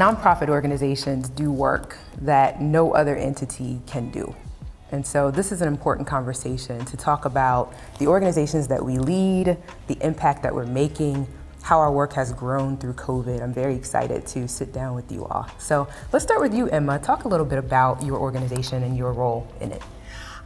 nonprofit organizations do work that no other entity can do. And so this is an important conversation to talk about the organizations that we lead, the impact that we're making, how our work has grown through COVID. I'm very excited to sit down with you all. So let's start with you, Emma. Talk a little bit about your organization and your role in it.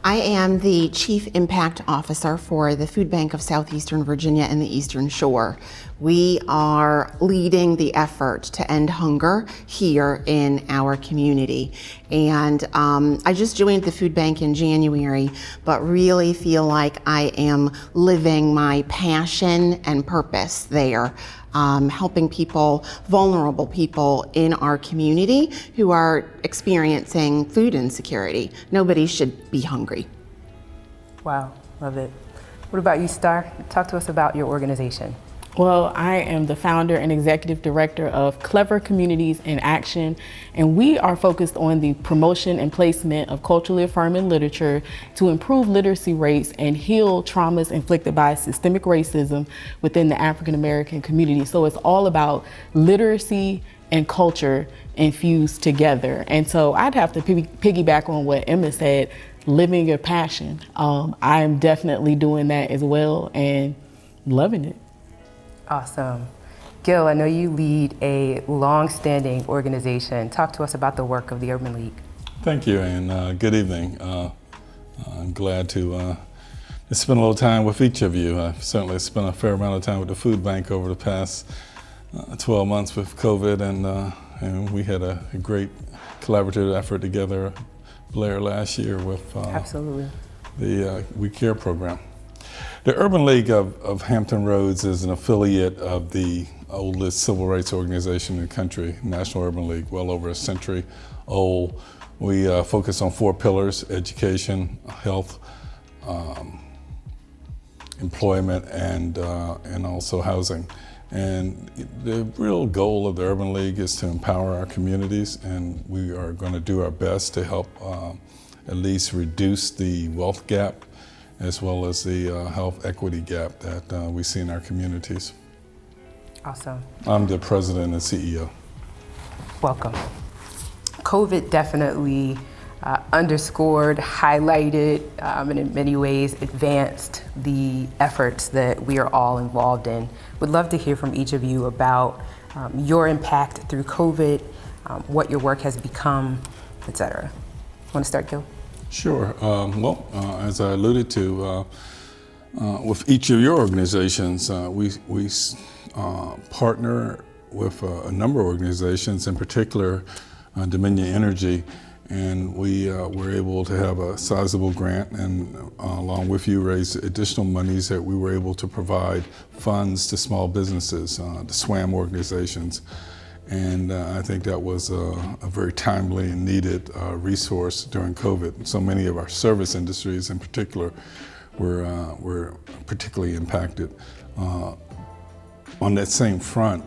I am the Chief Impact Officer for the Food Bank of Southeastern Virginia and the Eastern Shore. We are leading the effort to end hunger here in our community. And I just joined the Food Bank in January, but really feel like I am living my passion and purpose there. Helping people, vulnerable people in our community who are experiencing food insecurity. Nobody should be hungry. Wow, love it. What about you, Star? Talk to us about your organization. Well, I am the founder and executive director of Clever Communities in Action, and we are focused on the promotion and placement of culturally affirming literature to improve literacy rates and heal traumas inflicted by systemic racism within the African American community. So it's all about literacy and culture infused together. And so I'd have to piggyback on what Emma said, living your passion. I am definitely doing that as well and loving it. Awesome. Gil, I know you lead a long-standing organization. Talk to us about the work of the Urban League. Thank you, and good evening. I'm glad to spend a little time with each of you. I've certainly spent a fair amount of time with the Food Bank over the past 12 months with COVID, and we had a great collaborative effort together, Blair, last year with Absolutely. The We Care program. The Urban League of Hampton Roads is an affiliate of the oldest civil rights organization in the country, National Urban League, well over a century old. We focus on 4 pillars: education, health, employment, and also housing. And the real goal of the Urban League is to empower our communities, and we are going to do our best to help at least reduce the wealth gap as well as the health equity gap that we see in our communities. Awesome. I'm the president and CEO. Welcome. COVID definitely underscored, highlighted, and in many ways advanced the efforts that we are all involved in. Would love to hear from each of you about your impact through COVID, what your work has become, et cetera. Want to start, Gil? Sure. As I alluded to, with each of your organizations, we partner with a number of organizations, in particular Dominion Energy, and we were able to have a sizable grant and along with you raise additional monies that we were able to provide funds to small businesses, the SWAM organizations. And I think that was a very timely and needed resource during COVID. So many of our service industries in particular were particularly impacted. On that same front,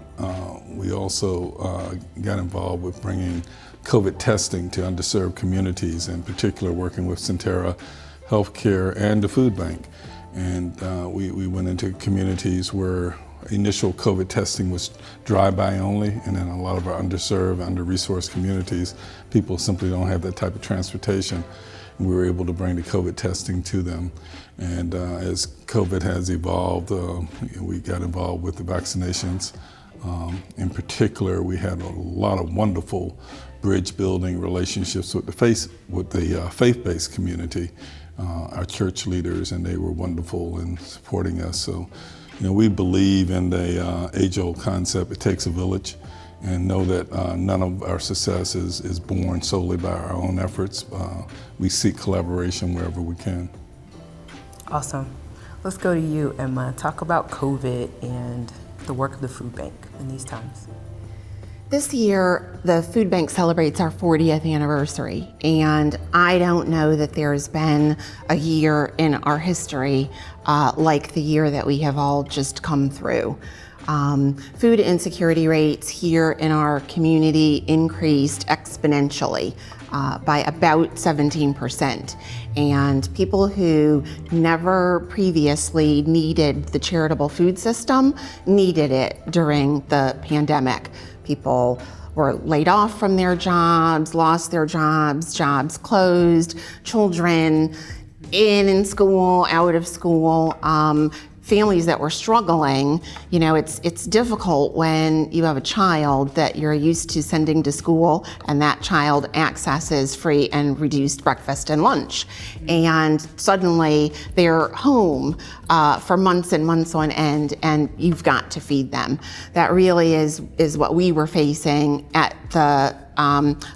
we also got involved with bringing COVID testing to underserved communities, in particular working with Centera Healthcare and the Food Bank. And we went into communities where initial COVID testing was drive-by only, and in a lot of our underserved, under-resourced communities, people simply don't have that type of transportation. And we were able to bring the COVID testing to them. And as COVID has evolved, we got involved with the vaccinations. In particular, we had a lot of wonderful bridge-building relationships with the faith-based community, our church leaders, and they were wonderful in supporting us. So, we believe in the age-old concept, it takes a village, and know that none of our success is born solely by our own efforts. We seek collaboration wherever we can. Awesome. Let's go to you, Emma. Talk about COVID and the work of the Food Bank in these times. This year, the Food Bank celebrates our 40th anniversary, and I don't know that there's been a year in our history like the year that we have all just come through. Food insecurity rates here in our community increased exponentially by about 17%. And people who never previously needed the charitable food system needed it during the pandemic. People were laid off from their jobs, lost their jobs, jobs closed, children in school, out of school, families that were struggling. You know, it's difficult when you have a child that you're used to sending to school and that child accesses free and reduced breakfast and lunch. And suddenly they're home for months and months on end, and you've got to feed them. That really is what we were facing at the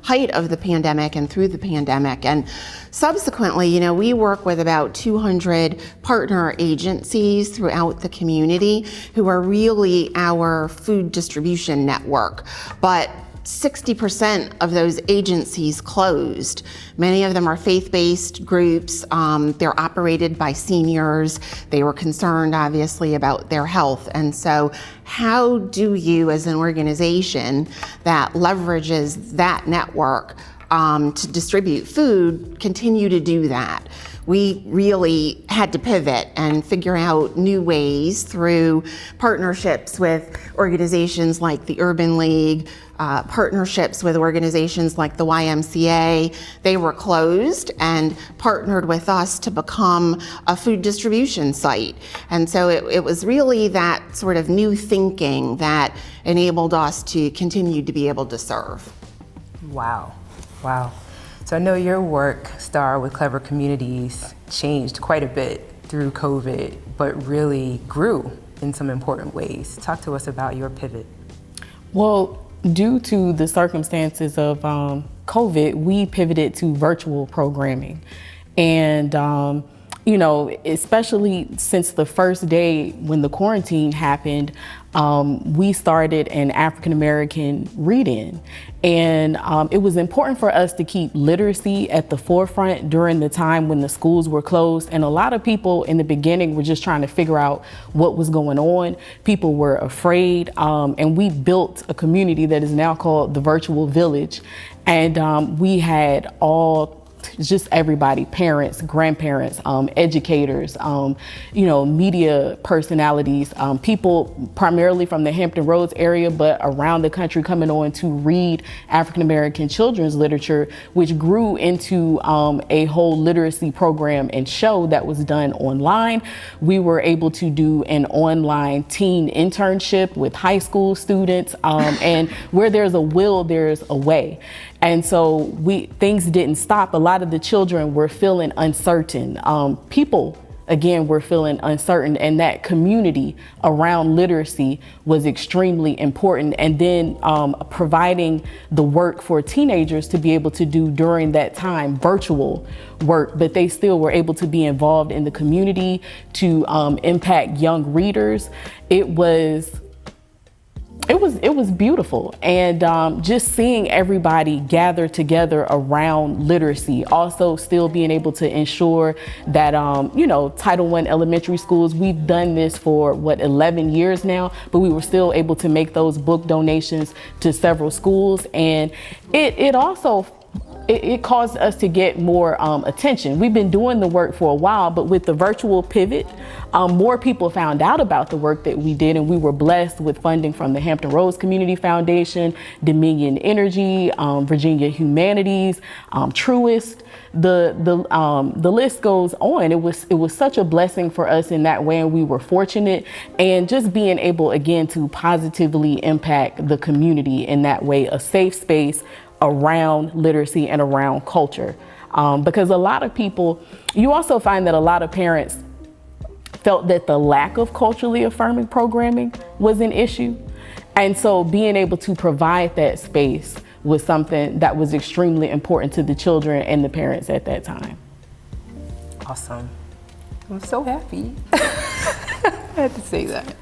height of the pandemic and through the pandemic. And subsequently, you know, we work with about 200 partner agencies throughout the community who are really our food distribution network. But 60% of those agencies closed. Many of them are faith-based groups. They're operated by seniors. They were concerned, obviously, about their health. And so how do you, as an organization that leverages that network to distribute food, continue to do that? We really had to pivot and figure out new ways through partnerships with organizations like the Urban League, partnerships with organizations like the YMCA. They were closed and partnered with us to become a food distribution site. And so it was really that sort of new thinking that enabled us to continue to be able to serve. Wow, wow. So I know your work, Star, with Clever Communities changed quite a bit through COVID, but really grew in some important ways. Talk to us about your pivot. Well, due to the circumstances of COVID, we pivoted to virtual programming. And, you know, especially since the first day when the quarantine happened, we started an African-American read-in. And it was important for us to keep literacy at the forefront during the time when the schools were closed. And a lot of people in the beginning were just trying to figure out what was going on. People were afraid. And we built a community that is now called the Virtual Village. And we had just everybody, parents, grandparents, educators, you know, media personalities, people primarily from the Hampton Roads area, but around the country coming on to read African-American children's literature, which grew into a whole literacy program and show that was done online. We were able to do an online teen internship with high school students, and where there's a will, there's a way. And so things didn't stop. A lot of the children were feeling uncertain. People, again, were feeling uncertain, and that community around literacy was extremely important. And then providing the work for teenagers to be able to do during that time, virtual work, but they still were able to be involved in the community to impact young readers. It was beautiful. And just seeing everybody gather together around literacy, also still being able to ensure that, you know, Title I elementary schools, we've done this for 11 years now, but we were still able to make those book donations to several schools. And it also caused us to get more attention. We've been doing the work for a while, but with the virtual pivot, more people found out about the work that we did, and we were blessed with funding from the Hampton Roads Community Foundation, Dominion Energy, Virginia Humanities, Truist. The list goes on. It was such a blessing for us in that way, and we were fortunate, and just being able again to positively impact the community in that way, a safe space around literacy and around culture. Because a lot of people, you also find that a lot of parents felt that the lack of culturally affirming programming was an issue. And so being able to provide that space was something that was extremely important to the children and the parents at that time. Awesome. I'm so happy. I had to say that.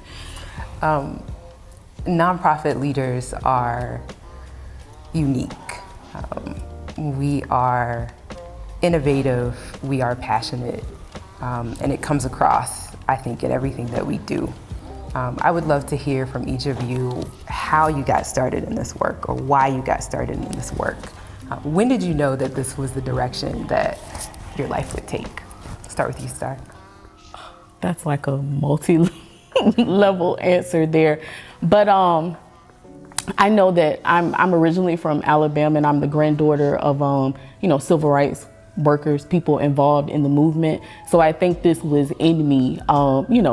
Nonprofit leaders are unique. We are innovative, we are passionate, and it comes across, I think, in everything that we do. I would love to hear from each of you how you got started in this work, or why you got started in this work. When did you know that this was the direction that your life would take? Start with you, Star. That's like a multi-level answer there. But I know that I'm originally from Alabama, and I'm the granddaughter of civil rights workers, people involved in the movement. So I think this was in me,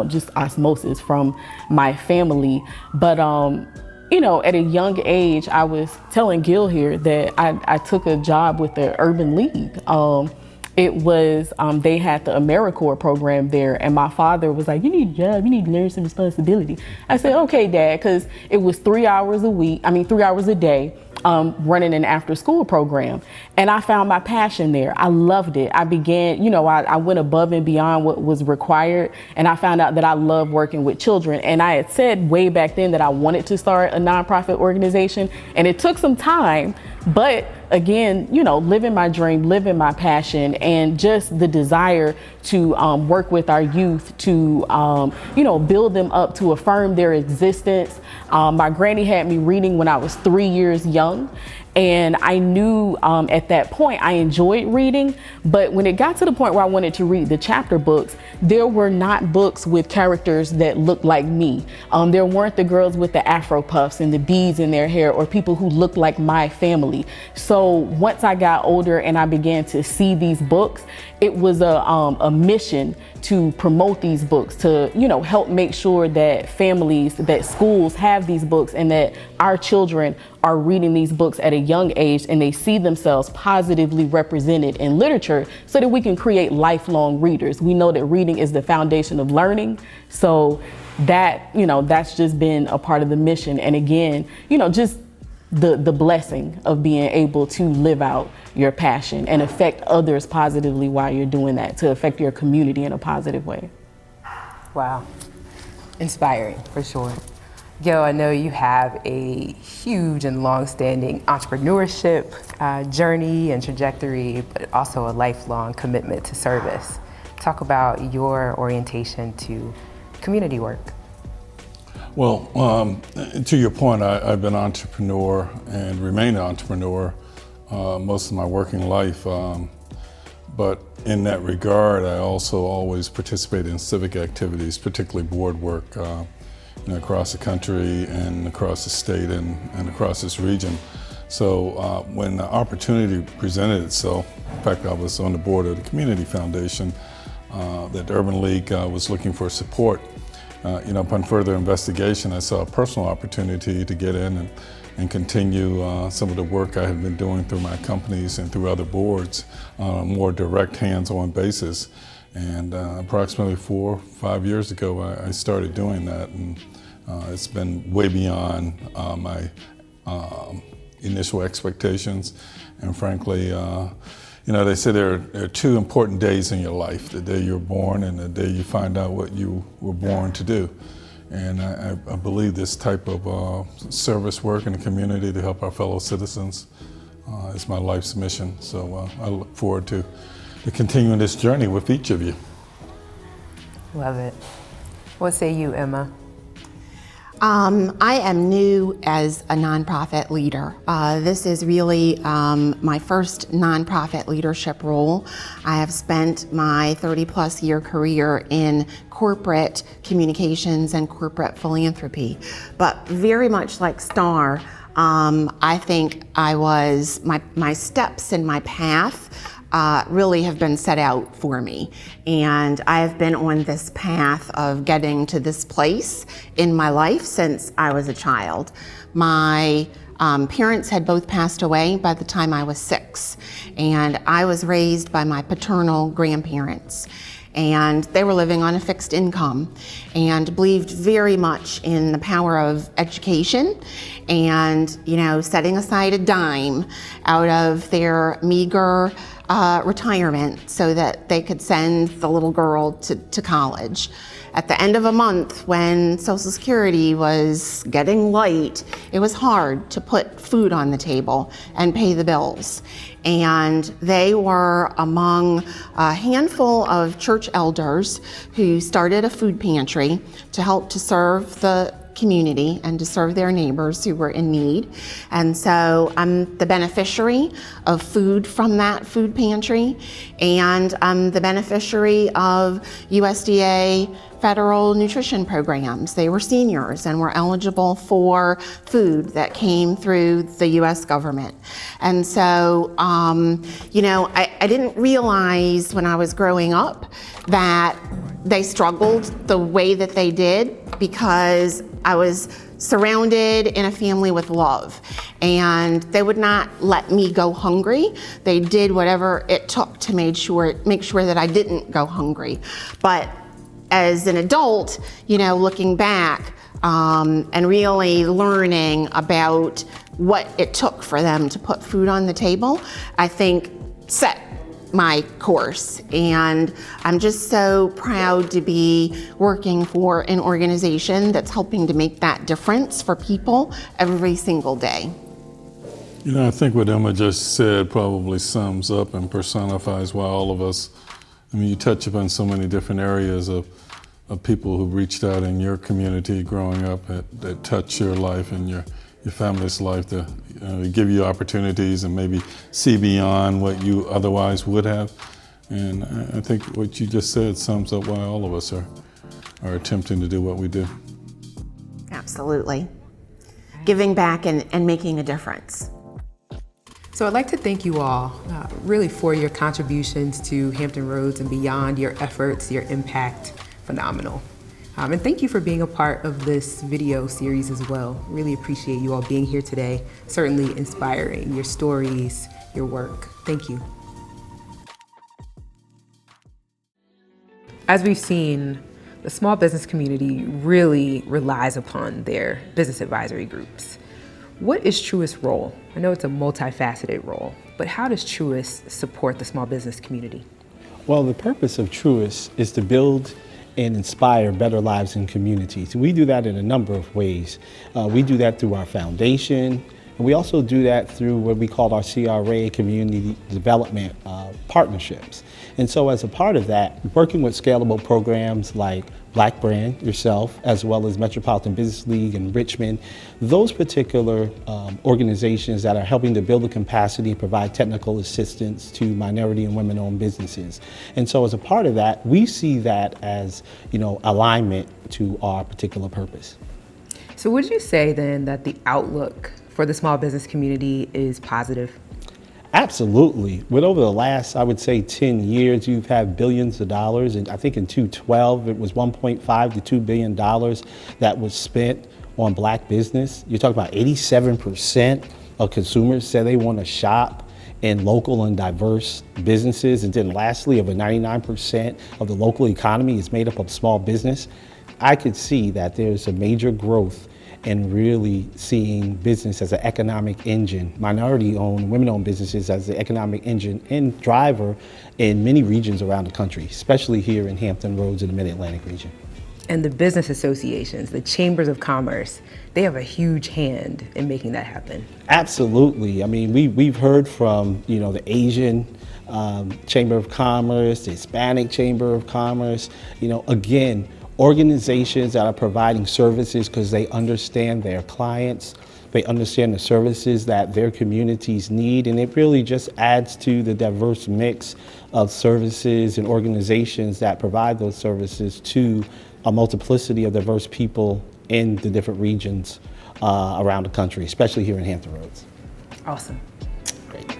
just osmosis from my family. But at a young age, I was telling Gil here that I took a job with the Urban League. It was, they had the AmeriCorps program there, and my father was like, you need a job, you need to learn some responsibility. I said, okay, Dad, because it was 3 hours a day, running an after school program. And I found my passion there. I loved it. I began, I went above and beyond what was required, and I found out that I love working with children. And I had said way back then that I wanted to start a nonprofit organization, and it took some time, but again, living my dream, living my passion, and just the desire to work with our youth to, build them up, to affirm their existence. My granny had me reading when I was 3 years young. And I knew at that point I enjoyed reading, but when it got to the point where I wanted to read the chapter books, there were not books with characters that looked like me. There weren't the girls with the Afro puffs and the beads in their hair, or people who looked like my family. So once I got older and I began to see these books, it was a mission to promote these books, to help make sure that families, that schools have these books, and that our children are reading these books at a young age, and they see themselves positively represented in literature, so that we can create lifelong readers. We know that reading is the foundation of learning, so that that's just been a part of the mission. And again, just the blessing of being able to live out your passion and affect others positively while you're doing that, to affect your community in a positive way. Wow. Inspiring, for sure. Gil, I know you have a huge and long-standing entrepreneurship journey and trajectory, but also a lifelong commitment to service. Talk about your orientation to community work. Well, to your point, I've been an entrepreneur and remain an entrepreneur most of my working life. But in that regard, I also always participate in civic activities, particularly board work, across the country and across the state and across this region. So when the opportunity presented itself, in fact, I was on the board of the Community Foundation, that the Urban League was looking for support. Upon further investigation, I saw a personal opportunity to get in and continue some of the work I had been doing through my companies and through other boards on a more direct, hands-on basis. And approximately 4 or 5 years ago, I started doing that, and it's been way beyond my initial expectations. And frankly, they say there are 2 important days in your life: the day you're born and the day you find out what you were born to do. And I believe this type of service work in the community to help our fellow citizens is my life's mission. So I look forward to continuing this journey with each of you. Love it. What say you, Emma? I am new as a nonprofit leader. This is really my first nonprofit leadership role. I have spent my 30-plus year career in corporate communications and corporate philanthropy, but very much like Star, I think my steps in my path really have been set out for me. And I have been on this path of getting to this place in my life since I was a child. My parents had both passed away by the time I was 6, and I was raised by my paternal grandparents. And they were living on a fixed income and believed very much in the power of education and, setting aside a dime out of their meager retirement so that they could send the little girl to college. At the end of a month, when Social Security was getting light, it was hard to put food on the table and pay the bills. And they were among a handful of church elders who started a food pantry to help to serve the community and to serve their neighbors who were in need. And so I'm the beneficiary of food from that food pantry, and I'm the beneficiary of USDA federal nutrition programs. They were seniors and were eligible for food that came through the US government. And so, I didn't realize when I was growing up that they struggled the way that they did, because I was surrounded in a family with love, and they would not let me go hungry. They did whatever it took to make sure that I didn't go hungry. But as an adult, looking back and really learning about what it took for them to put food on the table, I think set my course. And I'm just so proud to be working for an organization that's helping to make that difference for people every single day. I think what Emma just said probably sums up and personifies why all of us, you touch upon so many different areas of people who reached out in your community growing up that touch your life and your family's life to give you opportunities and maybe see beyond what you otherwise would have. And I think what you just said sums up why all of us are attempting to do what we do. Absolutely. Giving back and making a difference. So I'd like to thank you all really for your contributions to Hampton Roads and beyond. Your efforts, your impact, phenomenal. And thank you for being a part of this video series as well. Really appreciate you all being here today. Certainly inspiring, your stories, your work. Thank you. As we've seen, the small business community really relies upon their business advisory groups. What is Truist's role? I know it's a multifaceted role, but how does Truist support the small business community? Well, the purpose of Truist is to build and inspire better lives in communities. We do that in a number of ways. We do that through our foundation, and we also do that through what we call our CRA, community development partnerships. And so as a part of that, working with scalable programs like Black Brand, yourself, as well as Metropolitan Business League and Richmond, those particular organizations that are helping to build the capacity and provide technical assistance to minority and women-owned businesses. And so as a part of that, we see that as, alignment to our particular purpose. So would you say then that the outlook for the small business community is positive? Absolutely. With over the last, I would say, 10 years, you've had billions of dollars. And I think in 2012, it was $1.5 to $2 billion that was spent on Black business. You're talking about 87% of consumers say they want to shop in local and diverse businesses. And then lastly, over 99% of the local economy is made up of small business. I could see that there's a major growth and really seeing business as an economic engine, minority-owned, women-owned businesses as the economic engine and driver in many regions around the country, especially here in Hampton Roads in the Mid-Atlantic region. And the business associations, the chambers of commerce, they have a huge hand in making that happen. Absolutely. I mean, we've heard from, the Asian Chamber of Commerce, the Hispanic Chamber of Commerce, again, organizations that are providing services because they understand their clients, they understand the services that their communities need, and it really just adds to the diverse mix of services and organizations that provide those services to a multiplicity of diverse people in the different regions around the country, especially here in Hampton Roads. Awesome. Great.